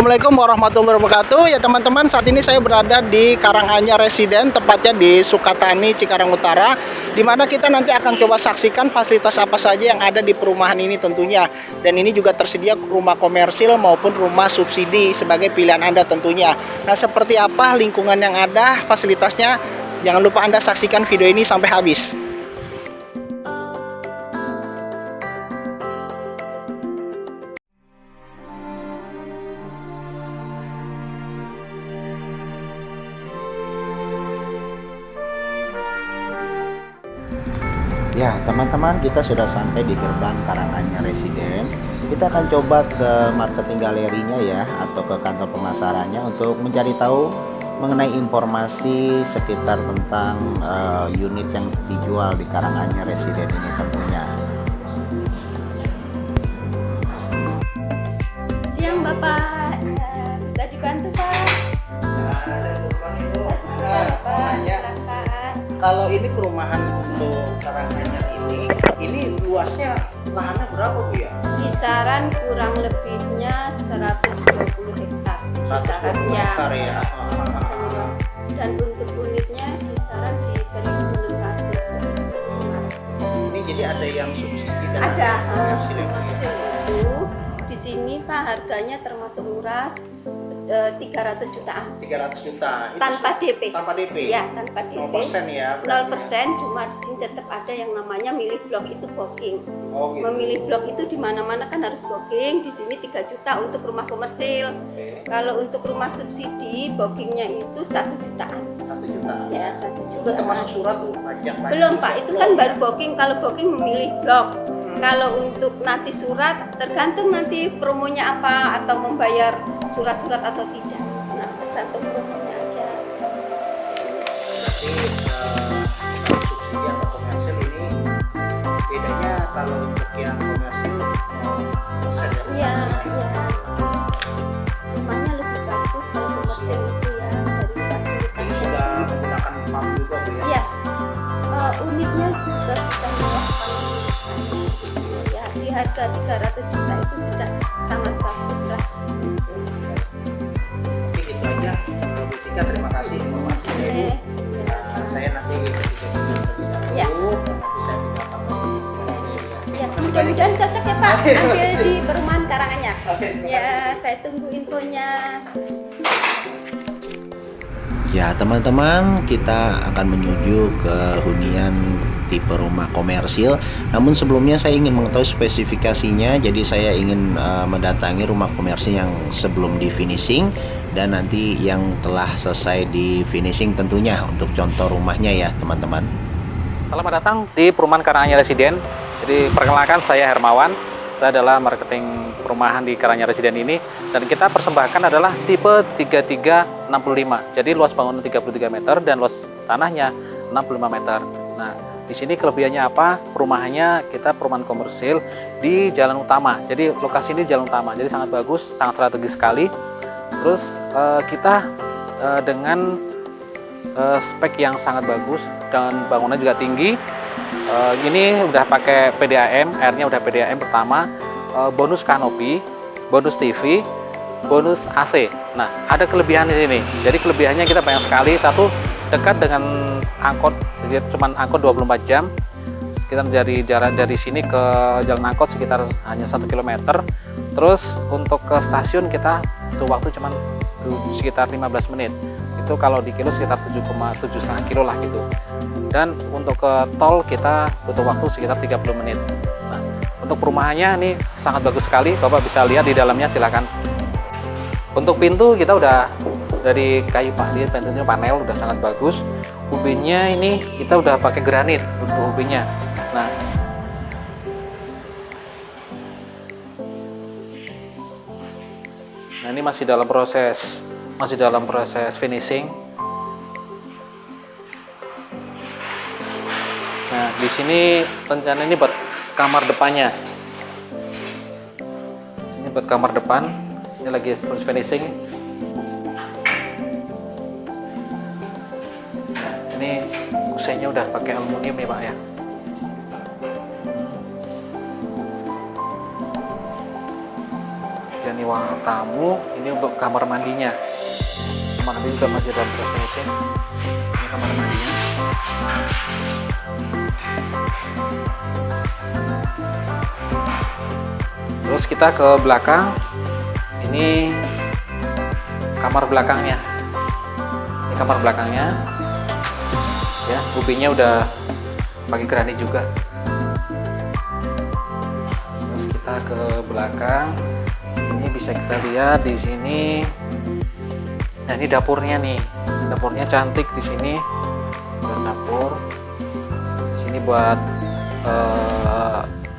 Assalamualaikum warahmatullahi wabarakatuh. Ya teman-teman, saat ini saya berada di Karanganyar Residen, tepatnya di Sukatani, Cikarang Utara, di mana kita nanti akan coba saksikan fasilitas apa saja yang ada di perumahan ini tentunya. Dan ini juga tersedia rumah komersil maupun rumah subsidi sebagai pilihan Anda tentunya. Nah, seperti apa lingkungan yang ada, fasilitasnya, jangan lupa Anda saksikan video ini sampai habis. Ya teman-teman, kita sudah sampai di gerbang Karanganyar Residence. Kita akan coba ke marketing galerinya ya, atau ke kantor pemasarannya untuk mencari tahu mengenai informasi sekitar tentang unit yang dijual di Karanganyar Residence ini tentunya. Siang Bapak, bisa dibantu Pak? Kalau ini perumahan untuk Karanganyar ini luasnya lahannya berapa Bu ya? Kisaran kurang lebihnya 120 hektar. 120 hektar ya. Dan untuk unitnya kisaran di 1.600. Ini jadi ada yang subsidi dan Ada. komersil ya, Bu ya? Itu di sini Pak harganya termasuk murah. 300 jutaan 300 juta itu tanpa DP. Tanpa DP? Ya, tanpa DP. 0% ya? 0%, cuma di sini tetap ada yang namanya milih blok itu booking. Oh gitu. Memilih blok itu di mana-mana kan harus booking. Di sini 3 juta untuk rumah komersil. Oke. Kalau untuk rumah subsidi bookingnya itu 1 jutaan. 1 juta. Ya, 1 Itu juta. udah termasuk surat tuh pajak. Belum Pak, itu kan baru booking. Kalau booking memilih blok. Kalau untuk nanti surat tergantung nanti promonya apa atau membayar surat-surat atau tidak. Nah, tergantung promonya aja. Berarti kalau subsidi atau komersil ini bedanya kalau untuk yang komersil persen ya? Iya, iya. Rumahnya lebih bagus kalau komersil itu ya daripada Ini sudah menggunakan pump juga Bu ya? Iya. Unitnya juga sudah mewah ya, di harga 300 juta itu sudah sangat bagus lah. Oke, gitu aja Bu Tika, terima kasih informasinya Bu. Oke. Saya nanti ketika Ya. nanti saya tinggalkan Ya, mudah-mudahan cocok ya Pak, ambil di perumahan Karanganyar. Oke, terima Ya, saya tunggu infonya. Ya teman-teman, kita akan menuju ke hunian tipe rumah komersil. Namun sebelumnya saya ingin mengetahui spesifikasinya. Jadi saya ingin mendatangi rumah komersil yang sebelum di finishing dan nanti yang telah selesai di finishing tentunya untuk contoh rumahnya ya teman-teman. Selamat datang di perumahan Karanganyar Residen. Jadi perkenalkan, saya Hermawan. Saya adalah marketing perumahan di Karanganyar Residen ini, dan kita persembahkan adalah tipe 3365. Jadi luas bangunan 33 meter dan luas tanahnya 65 meter. Nah, di sini kelebihannya apa? Perumahannya kita perumahan komersil di jalan utama. Jadi lokasi ini jalan utama. Jadi sangat bagus, sangat strategis sekali. Terus kita dengan spek yang sangat bagus dan bangunan juga tinggi. Ini udah pakai PDAM, airnya udah PDAM pertama, bonus kanopi, bonus TV, bonus AC. Nah, ada kelebihan di sini. Jadi kelebihannya kita banyak sekali. Satu, dekat dengan angkot, jadi cuma angkot 24 jam. Kita dari jalan dari sini ke jalan angkot sekitar hanya 1 km. Terus untuk ke stasiun kita butuh waktu cuma sekitar 15 menit. Itu kalau di kilo sekitar 7,7 kilo lah gitu. Dan untuk ke tol kita butuh waktu sekitar 30 menit. Nah, untuk perumahannya ini sangat bagus sekali. Bapak bisa lihat di dalamnya, silakan. Untuk pintu kita udah dari kayu Pak, dia pintunya panel udah sangat bagus. Ubinnya ini kita udah pakai granit untuk ubinnya. Nah, ini masih dalam proses finishing. Nah, di sini rencana ini buat kamar depannya. Sini buat kamar depan. Ini lagi proses finishing. Nah, ini kusenya udah pakai aluminium nih Pak ya. Dan ini ruang tamu. Ini untuk kamar mandinya. Kamar mandi juga masih dalam proses finishing. Ini kamar mandinya. Terus kita ke belakang. Ini kamar belakangnya. Ini kamar belakangnya. Ya, kupingnya udah pakai granit juga. Terus kita ke belakang. Ini bisa kita lihat di sini. Nah, ini dapurnya nih. Dapurnya cantik di sini. Buat dapur. Di sini buat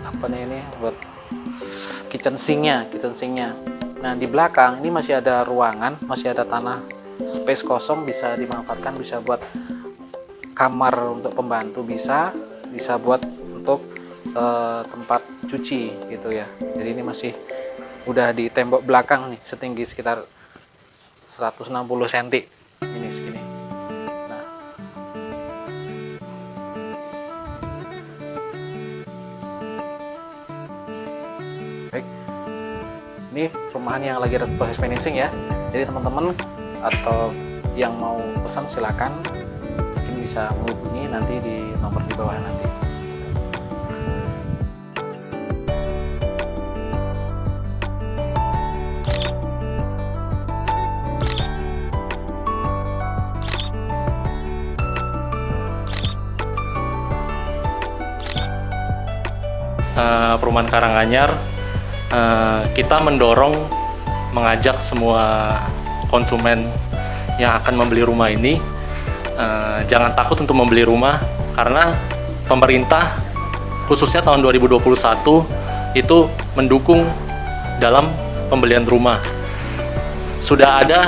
apa nih ini? Buat kitchen sinknya. Nah, di belakang ini masih ada ruangan, masih ada tanah space kosong, bisa dimanfaatkan, bisa buat kamar untuk pembantu, bisa buat untuk tempat cuci gitu ya. Jadi ini masih udah di tembok belakang nih, setinggi sekitar 160 cm ini segini. Nah, baik, ini perumahan yang lagi ada proses finishing ya. Jadi teman-teman atau yang mau pesan silakan, mungkin bisa menghubungi nanti di nomor di bawah nanti. Perumahan Karanganyar, kita mengajak semua konsumen yang akan membeli rumah ini, jangan takut untuk membeli rumah, karena pemerintah khususnya tahun 2021 itu mendukung dalam pembelian rumah. Sudah ada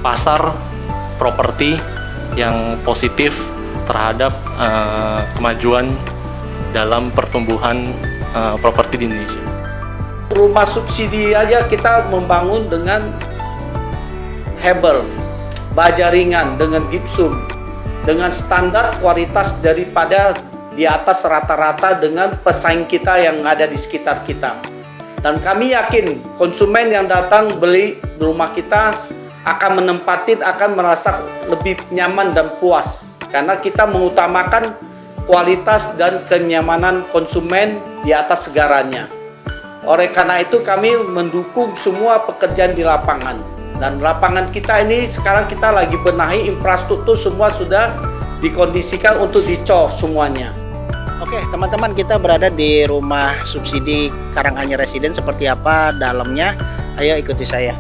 pasar properti yang positif terhadap kemajuan dalam pertumbuhan properti di Indonesia. Rumah subsidi aja kita membangun dengan hebel, baja ringan, dengan gipsum, dengan standar kualitas daripada di atas rata-rata dengan pesaing kita yang ada di sekitar kita. Dan kami yakin konsumen yang datang beli rumah kita akan menempatin, akan merasa lebih nyaman dan puas, karena kita mengutamakan kualitas dan kenyamanan konsumen di atas segalanya. Oleh karena itu kami mendukung semua pekerjaan di lapangan. Dan lapangan kita ini sekarang kita lagi benahi infrastruktur, semua sudah dikondisikan untuk dicor semuanya. Oke, teman-teman, kita berada di rumah subsidi Karanganyar Residen. Seperti apa dalamnya? Ayo ikuti saya.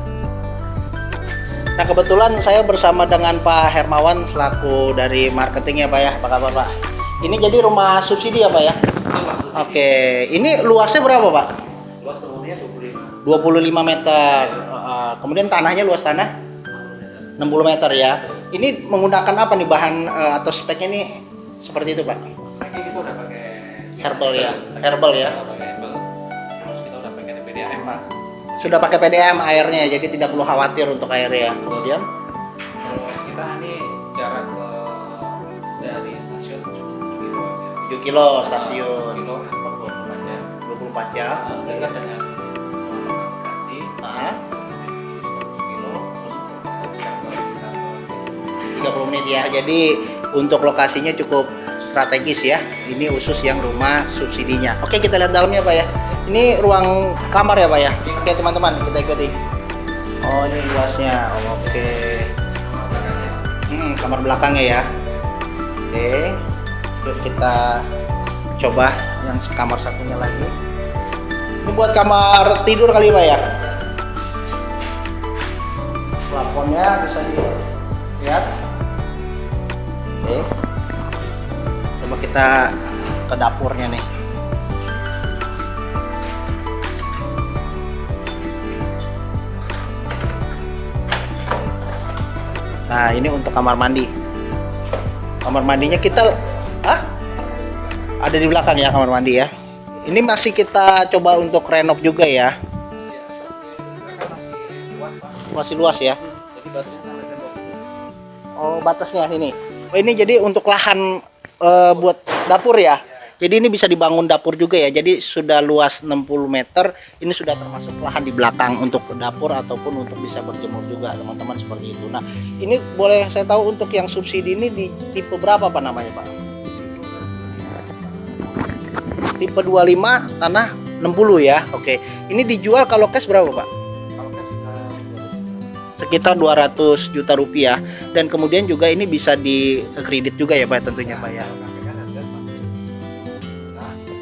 Nah, kebetulan saya bersama dengan Pak Hermawan selaku dari marketing ya, Pak ya. Apa kabar, Pak? Ini jadi rumah subsidi ya, Pak ya? Oke, ini luasnya berapa, Pak? Luas rumahnya 25 meter. Kemudian tanahnya, luas tanah 60 meter ya. Ini menggunakan apa nih bahan atau speknya nih seperti itu, Pak? speknya kita udah pakai Herbal ya. Herbal ya. Terus kita udah pakai PDAM, Pak. Sudah pakai PDAM airnya, jadi tidak perlu khawatir untuk airnya. Kemudian Terus kita ini jarak dari stasiun 7 kilo aja. 7 kilo stasiun. 7 kilo 24 jam. 24 jam. Dekat dengan Ganti. Ah, 10 kilo. Terus sekitar 30 menit ya. Jadi untuk lokasinya cukup strategis ya. Ini khusus yang rumah subsidinya. Oke, kita lihat dalamnya, Pak ya. Ini ruang kamar ya, Pak ya. Oke, teman-teman, kita ikuti. Oh, ini luasnya. Oke. Kamar belakangnya ya. Oke. Yuk kita coba yang kamar satunya lagi. Ini buat kamar tidur kali, Pak ya. Plafonnya bisa dilihat. Oke. Coba kita ke dapurnya nih. Nah, ini untuk kamar mandi. Kamar mandinya kita ada di belakang ya, kamar mandi ya. Ini masih kita coba untuk renov juga ya. Masih luas ya. Jadi batasnya sampai tembok. Oh, batasnya sini. Oh, ini jadi untuk lahan buat dapur ya. Jadi ini bisa dibangun dapur juga ya. Jadi sudah luas 60 meter. Ini sudah termasuk lahan di belakang untuk dapur ataupun untuk bisa berjemur juga teman-teman, seperti itu. Nah, ini boleh saya tahu untuk yang subsidi ini di tipe berapa Pak namanya Pak? Tipe 25 tanah 60 ya. Oke. Ini dijual kalau cash berapa Pak? Sekitar 200 juta rupiah. Dan kemudian juga ini bisa di kredit juga ya Pak tentunya Pak ya.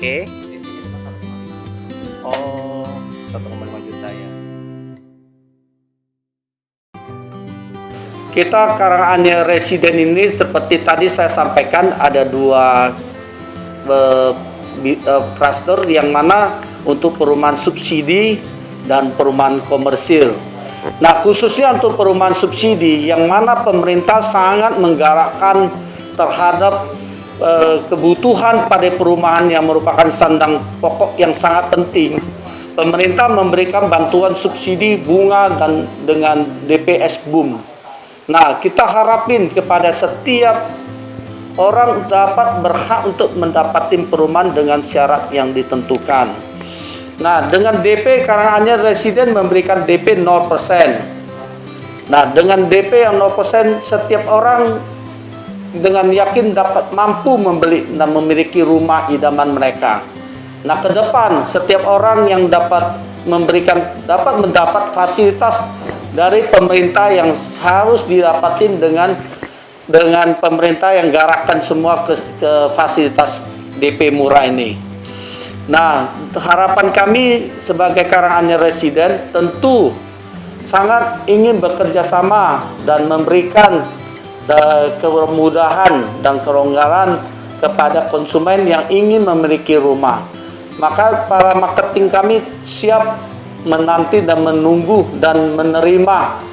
Oke. Oh, 1,5 juta ya. Kita Karanganyar Residen ini seperti tadi saya sampaikan ada dua cluster yang mana untuk perumahan subsidi dan perumahan komersil. Nah, khususnya untuk perumahan subsidi yang mana pemerintah sangat menggalakkan terhadap kebutuhan pada perumahan yang merupakan sandang pokok yang sangat penting. Pemerintah memberikan bantuan subsidi bunga dan dengan DPS BUM. Nah, kita harapin kepada setiap orang dapat berhak untuk mendapatkan perumahan dengan syarat yang ditentukan. Nah, dengan DP Karanganyar Residen memberikan DP 0%. Nah, dengan DP yang 0%, setiap orang dengan yakin dapat mampu membeli dan memiliki rumah idaman mereka. Nah, ke depan setiap orang yang dapat mendapat fasilitas dari pemerintah yang harus didapatin dengan pemerintah yang garapkan semua ke fasilitas DP murah ini. Nah, harapan kami sebagai Karanganyar Residen tentu sangat ingin bekerja sama dan memberikan kemudahan dan kelonggaran kepada konsumen yang ingin memiliki rumah. Maka para marketing kami siap menanti dan menunggu dan menerima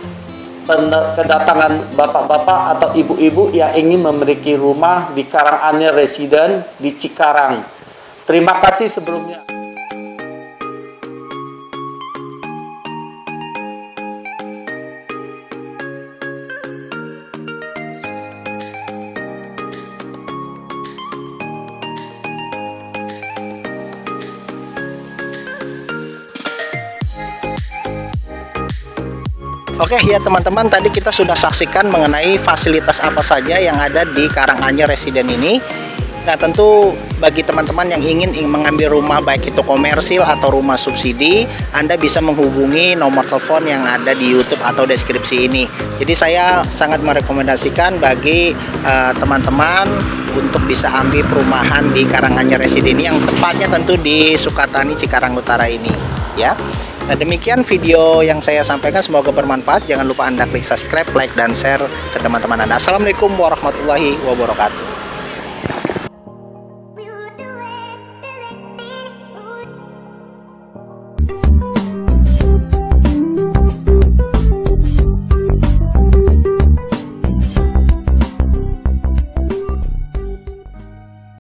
kedatangan bapak-bapak atau ibu-ibu yang ingin memiliki rumah di Karanganyar Residen di Cikarang. Terima kasih sebelumnya. Oke ya teman-teman, tadi kita sudah saksikan mengenai fasilitas apa saja yang ada di Karanganyar Residen ini. Nah, tentu bagi teman-teman yang ingin mengambil rumah baik itu komersil atau rumah subsidi, Anda bisa menghubungi nomor telepon yang ada di YouTube atau deskripsi ini. Jadi saya sangat merekomendasikan bagi teman-teman untuk bisa ambil perumahan di Karanganyar Residen ini, yang tepatnya tentu di Sukatani Cikarang Utara ini ya. Nah, demikian video yang saya sampaikan, semoga bermanfaat. Jangan lupa Anda klik subscribe, like, dan share ke teman-teman Anda. Assalamualaikum warahmatullahi wabarakatuh.